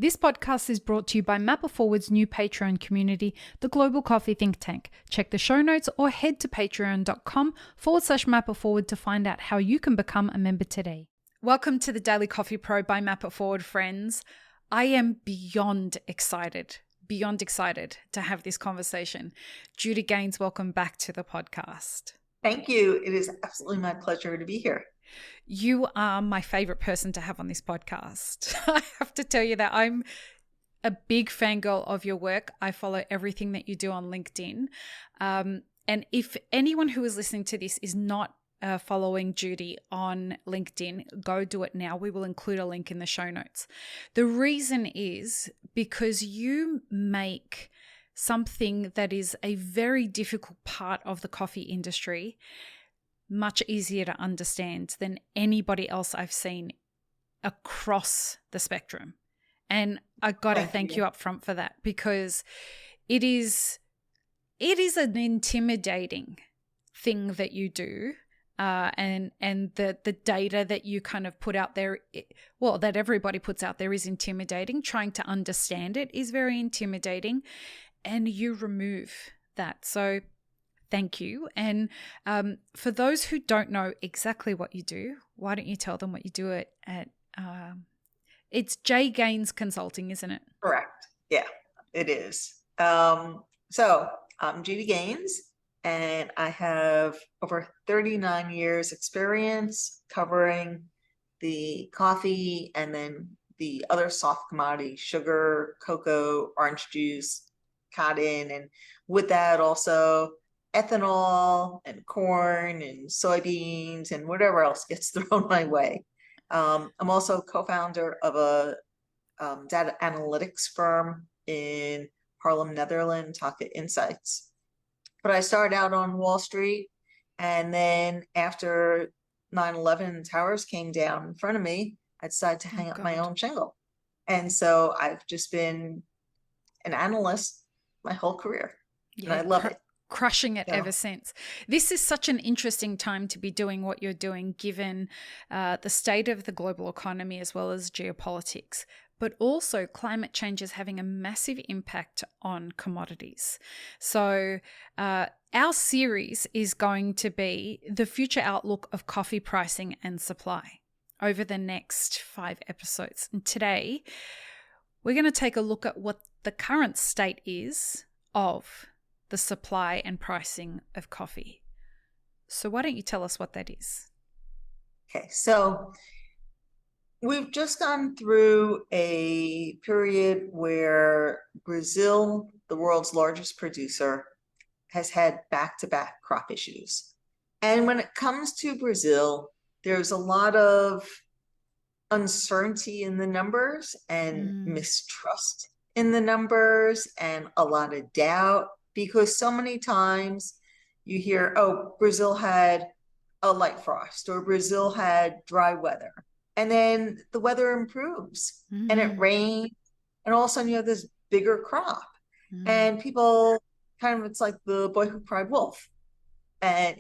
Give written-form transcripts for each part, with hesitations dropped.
This podcast is brought to you by Mapper Forward's new Patreon community, the Global Coffee Think Tank. Check the show notes or head to patreon.com/MapperForward to find out how you can become a member today. Welcome to the Daily Coffee Pro by Mapper Forward, friends. I am beyond excited to have this conversation. Judith Ganes, welcome back to the podcast. Thank you. It is absolutely my pleasure to be here. You are my favorite person to have on this podcast. I have to tell you that I'm a big fangirl of your work. I follow everything that you do on LinkedIn. And if anyone who is listening to this is not following Judy on LinkedIn, go do it now. We will include a link in the show notes. The reason is because you make something that is a very difficult part of the coffee industry much easier to understand than anybody else I've seen across the spectrum. And I got to thank you up front for that, because it is an intimidating thing that you do. And the data that you kind of put out there, that everybody puts out there, is intimidating. Trying to understand it is very intimidating, and you remove that. So thank you. And for those who don't know exactly what you do, why don't you tell them what you do at it's JGanes Consulting, isn't it? Correct. Yeah, it is. So I'm Judith Ganes, and I have over 39 years experience covering the coffee and then the other soft commodities: sugar, cocoa, orange juice, cotton, and with that also ethanol and corn and soybeans and whatever else gets thrown my way. I'm also co-founder of a data analytics firm in Haarlem, Netherlands, Taka Insights. But I started out on Wall Street, and then after 9/11 towers came down in front of me, I decided to hang up my own shingle. And so I've just been an analyst my whole career, and I love it. Crushing it ever since. This is such an interesting time to be doing what you're doing, given the state of the global economy as well as geopolitics, but also climate change is having a massive impact on commodities. So our series is going to be the future outlook of coffee pricing and supply over the next 5 episodes. And today we're going to take a look at what the current state is of the supply and pricing of coffee. So why don't you tell us what that is? Okay, so we've just gone through a period where Brazil, the world's largest producer, has had back-to-back crop issues. And when it comes to Brazil, there's a lot of uncertainty in the numbers and mistrust in the numbers and a lot of doubt, because so many times you hear, oh, Brazil had a light frost, or Brazil had dry weather. And then the weather improves and it rains, and all of a sudden you have this bigger crop. And people kind of, it's like the boy who cried wolf. And,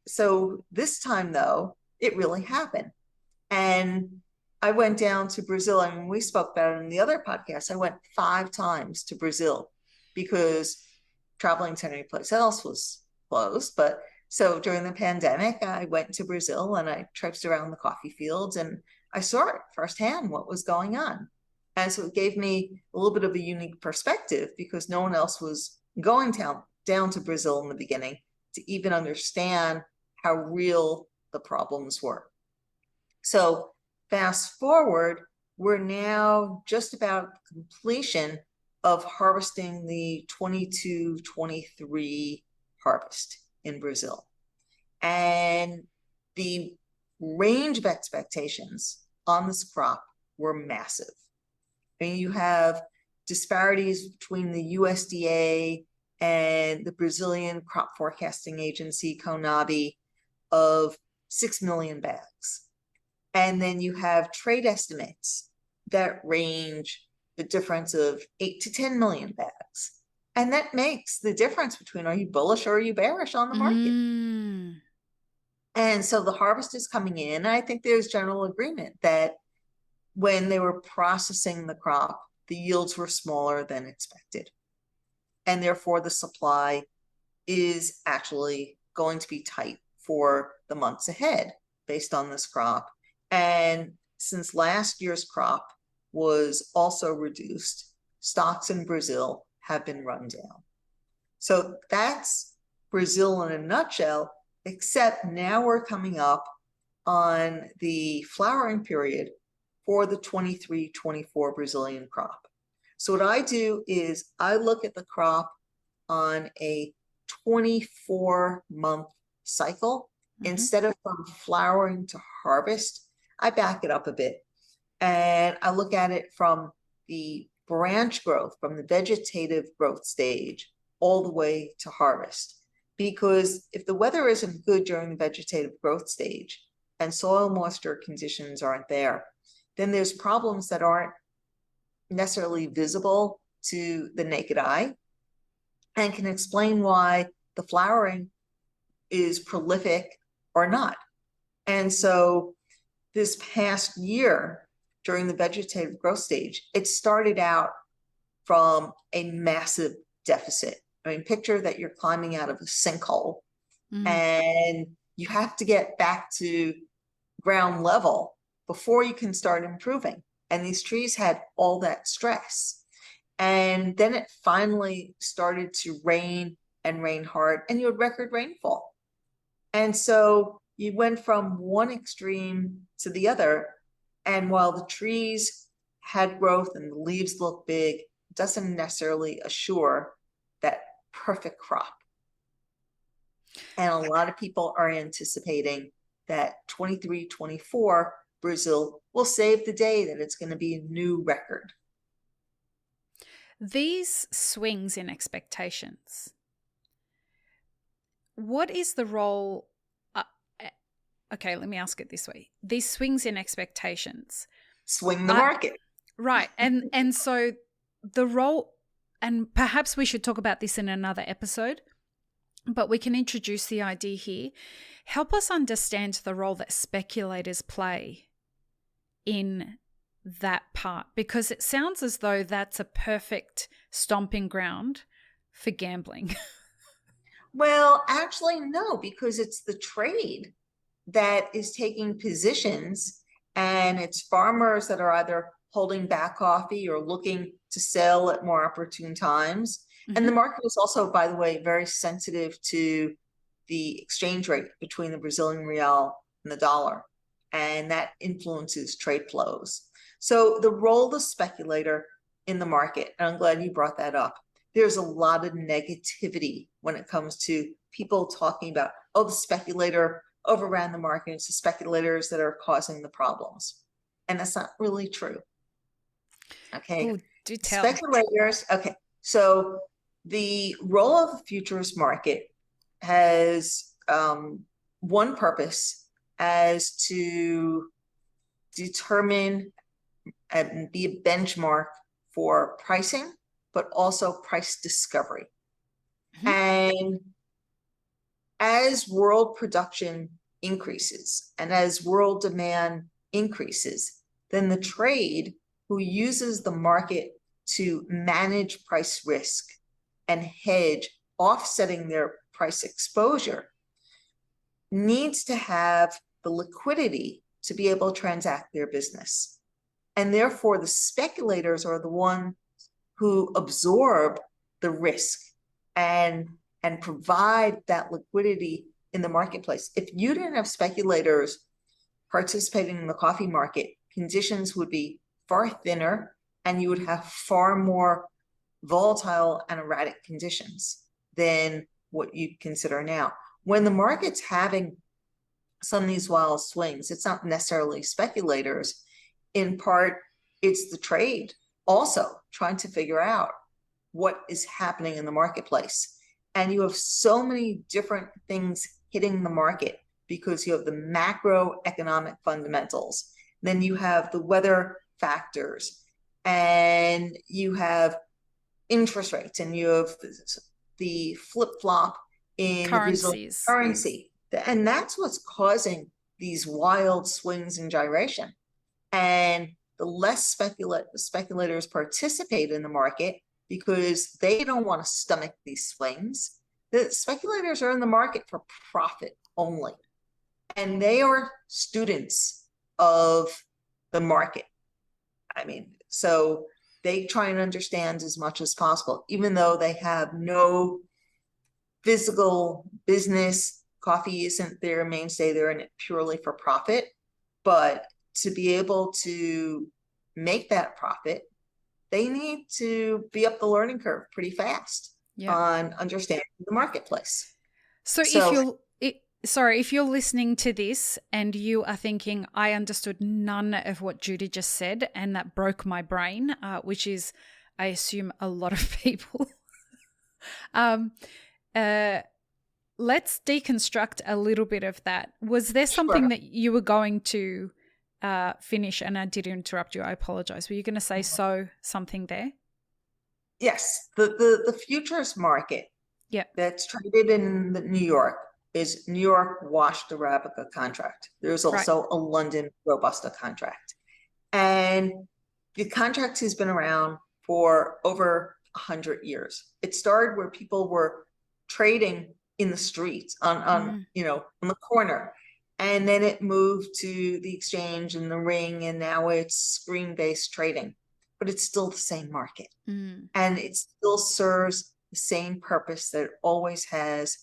so this time though, it really happened. And I went down to Brazil, and we spoke about it in the other podcast. I went 5 times to Brazil because traveling to any place else was closed. But so during the pandemic, I went to Brazil and I traipsed around the coffee fields, and I saw it firsthand what was going on. And so it gave me a little bit of a unique perspective, because no one else was going down to Brazil in the beginning to even understand how real the problems were. So fast forward, we're now just about completion of harvesting the 22-23 harvest in Brazil. And the range of expectations on this crop were massive. I mean, you have disparities between the USDA and the Brazilian crop forecasting agency, CONAB, of 6 million bags. And then you have trade estimates that range the difference of 8 to 10 million bags. And that makes the difference between, are you bullish or are you bearish on the market? And so the harvest is coming in. And I think there's general agreement that when they were processing the crop, the yields were smaller than expected. And therefore, the supply is actually going to be tight for the months ahead based on this crop. And since last year's crop was also reduced, stocks in Brazil have been run down. So that's Brazil in a nutshell, except now we're coming up on the flowering period for the 23-24 Brazilian crop. So what I do is I look at the crop on a 24-month cycle. Instead of from flowering to harvest, I back it up a bit. And I look at it from the branch growth, from the vegetative growth stage, all the way to harvest. Because if the weather isn't good during the vegetative growth stage and soil moisture conditions aren't there, then there's problems that aren't necessarily visible to the naked eye and can explain why the flowering is prolific or not. And so this past year, during the vegetative growth stage, it started out from a massive deficit. I mean, picture that you're climbing out of a sinkhole and you have to get back to ground level before you can start improving. And these trees had all that stress. And then it finally started to rain and rain hard, and you had record rainfall. And so you went from one extreme to the other. And while the trees had growth and the leaves look big, it doesn't necessarily assure that perfect crop. And a lot of people are anticipating that 23-24 Brazil will save the day, that it's going to be a new record. These swings in expectations, what is the role? Okay, let me ask it this way. These swings in expectations. Swing the market. Right. And so the role, and perhaps we should talk about this in another episode, but we can introduce the idea here. Help us understand the role that speculators play in that part, because it sounds as though that's a perfect stomping ground for gambling. Well, actually, no, because it's the trade that is taking positions, and it's farmers that are either holding back coffee or looking to sell at more opportune times. And the market is also, by the way, very sensitive to the exchange rate between the Brazilian real and the dollar, and that influences trade flows. So the role of the speculator in the market, and I'm glad you brought that up, there's a lot of negativity when it comes to people talking about, oh, the speculator overran the market. It's the speculators that are causing the problems. And that's not really true. Okay. Ooh, do tell. Speculators. Okay. So the role of the futures market has one purpose, as to determine and be a benchmark for pricing, but also price discovery. And as world production increases and as world demand increases, then the trade who uses the market to manage price risk and hedge, offsetting their price exposure, needs to have the liquidity to be able to transact their business. And therefore, the speculators are the ones who absorb the risk and provide that liquidity in the marketplace. If you didn't have speculators participating in the coffee market, conditions would be far thinner, and you would have far more volatile and erratic conditions than what you consider now. When the market's having some of these wild swings, it's not necessarily speculators. In part, it's the trade also trying to figure out what is happening in the marketplace. And you have so many different things hitting the market because you have the macroeconomic fundamentals. Then you have the weather factors, and you have interest rates, and you have the flip-flop in currencies. Currency. And that's what's causing these wild swings and gyration. And the less speculators participate in the market because they don't want to stomach these swings. The speculators are in the market for profit only, and they are students of the market. I mean, so they try and understand as much as possible, even though they have no physical business. Coffee isn't their mainstay. They're in it purely for profit. But to be able to make that profit, they need to be up the learning curve pretty fast on understanding the marketplace. So if you're listening to this and you are thinking, I understood none of what Judy just said, and that broke my brain, which is, I assume, a lot of people. Let's deconstruct a little bit of that. Was there something that you were going to finish, and I did interrupt you? I apologize. Were you going to say something there? Yes. The futures market that's traded in New York is New York washed Arabica contract. There's also a London Robusta contract. And the contract has been around for over 100 years. It started where people were trading in the streets on the corner. And then it moved to the exchange and the ring, and now it's screen-based trading. But it's still the same market. And it still serves the same purpose that it always has,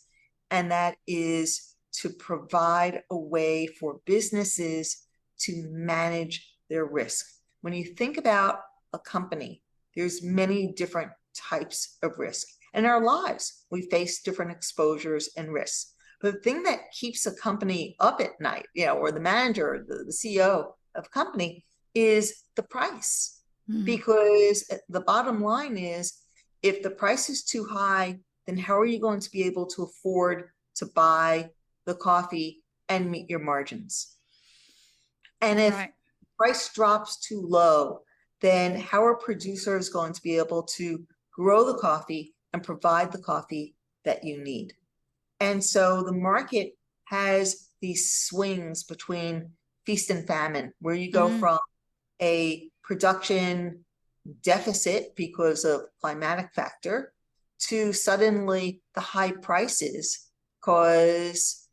and that is to provide a way for businesses to manage their risk. When you think about a company, there's many different types of risk. In our lives, we face different exposures and risks. But the thing that keeps a company up at night, or the manager, the CEO of a company, is the price. Because the bottom line is, if the price is too high, then how are you going to be able to afford to buy the coffee and meet your margins? And if price drops too low, then how are producers going to be able to grow the coffee and provide the coffee that you need? And so the market has these swings between feast and famine, where you go from a production deficit because of climatic factor to suddenly the high prices because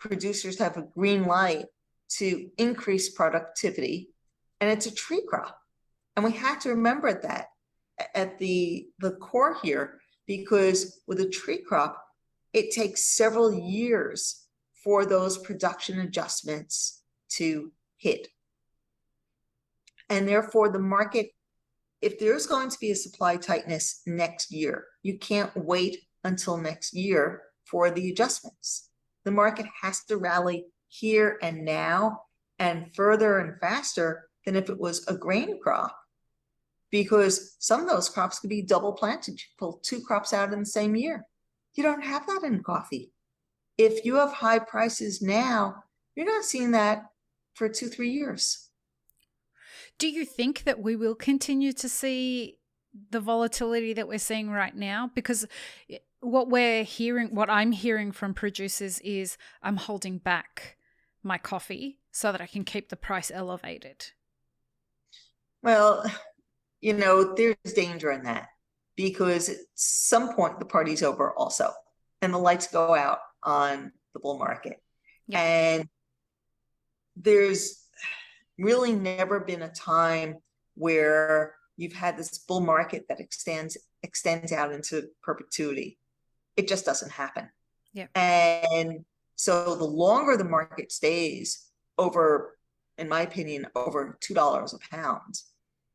producers have a green light to increase productivity, and it's a tree crop. And we have to remember that at the core here, because with a tree crop, it takes several years for those production adjustments to hit. And therefore the market, if there's going to be a supply tightness next year, you can't wait until next year for the adjustments. The market has to rally here and now, and further and faster than if it was a grain crop, because some of those crops could be double planted. You pull two crops out in the same year. You don't have that in coffee. If you have high prices now, you're not seeing that for 2-3 years. Do you think that we will continue to see the volatility that we're seeing right now? Because what I'm hearing from producers is, I'm holding back my coffee so that I can keep the price elevated. Well, there's danger in that, because at some point the party's over also, and the lights go out on the bull market. Yeah. And there's really never been a time where you've had this bull market that extends out into perpetuity. It just doesn't happen. Yeah. And so the longer the market stays over, in my opinion, over $2 a pound,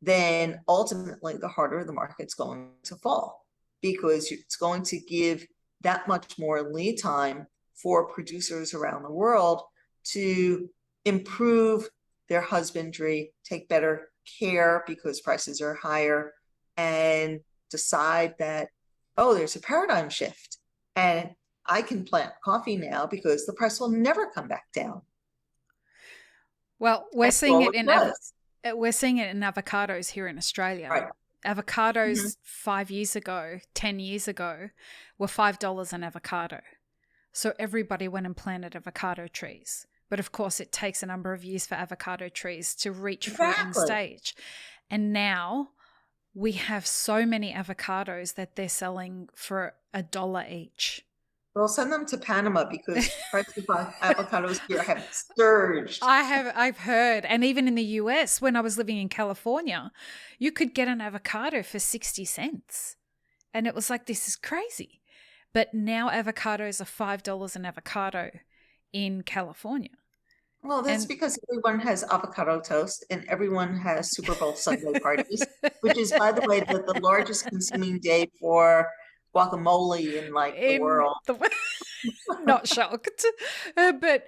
then ultimately the harder the market's going to fall, because it's going to give that much more lead time for producers around the world to improve their husbandry, take better care because prices are higher, and decide that, there's a paradigm shift and I can plant coffee now because the price will never come back down. Well, we're seeing it in avocados here in Australia. Right. Avocados 5 years ago, 10 years ago, were $5 an avocado. So everybody went and planted avocado trees. But of course, it takes a number of years for avocado trees to reach Exactly. fruiting stage. And now we have so many avocados that they're selling for $1 each. Well, send them to Panama because prices of avocados here have surged. I've heard. And even in the US, when I was living in California, you could get an avocado for 60 cents. And it was like, this is crazy. But now avocados are $5 an avocado in California. Well, that's because everyone has avocado toast and everyone has Super Bowl Sunday parties, which is, by the way, the largest consuming day for guacamole in the world. Not shocked. But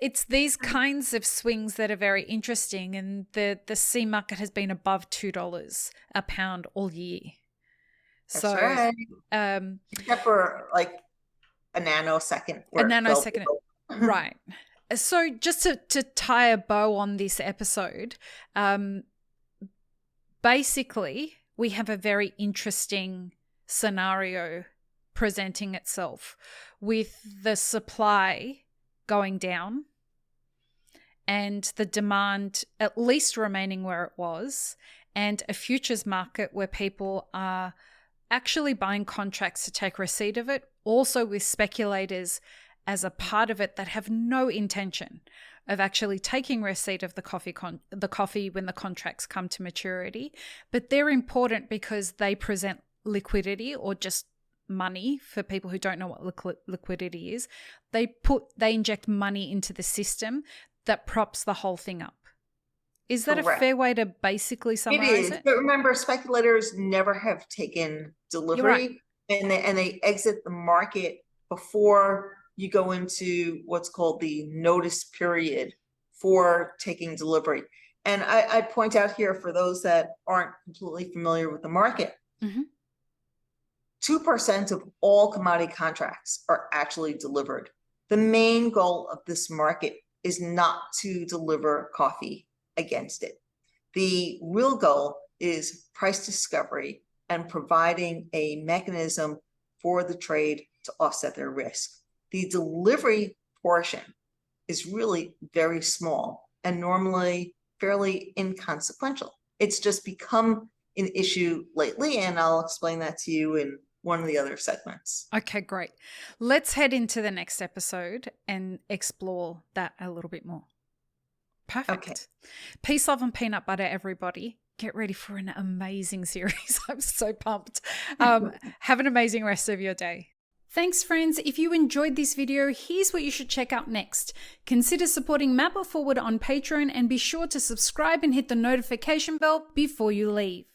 it's these kinds of swings that are very interesting. And the C market has been above $2 a pound all year. That's right. Except for a nanosecond. Right. So just to tie a bow on this episode, basically we have a very interesting scenario presenting itself with the supply going down and the demand at least remaining where it was, and a futures market where people are actually buying contracts to take receipt of it, also with speculators as a part of it that have no intention of actually taking receipt of the coffee when the contracts come to maturity. But they're important because they present liquidity, or just money for people who don't know what liquidity is. They inject money into the system that props the whole thing up. Is that Correct. A fair way to basically summarize it? But remember, speculators never have taken delivery, right. and they exit the market before you go into what's called the notice period for taking delivery. And I'd point out here, for those that aren't completely familiar with the market, 2% of all commodity contracts are actually delivered. The main goal of this market is not to deliver coffee against it. The real goal is price discovery and providing a mechanism for the trade to offset their risk. The delivery portion is really very small and normally fairly inconsequential. It's just become an issue lately, and I'll explain that to you in one of the other segments. Okay, great. Let's head into the next episode and explore that a little bit more. Perfect. Okay. Peace, love, and peanut butter, everybody. Get ready for an amazing series. I'm so pumped. Have an amazing rest of your day. Thanks, friends. If you enjoyed this video, here's what you should check out next. Consider supporting Map It Forward on Patreon, and be sure to subscribe and hit the notification bell before you leave.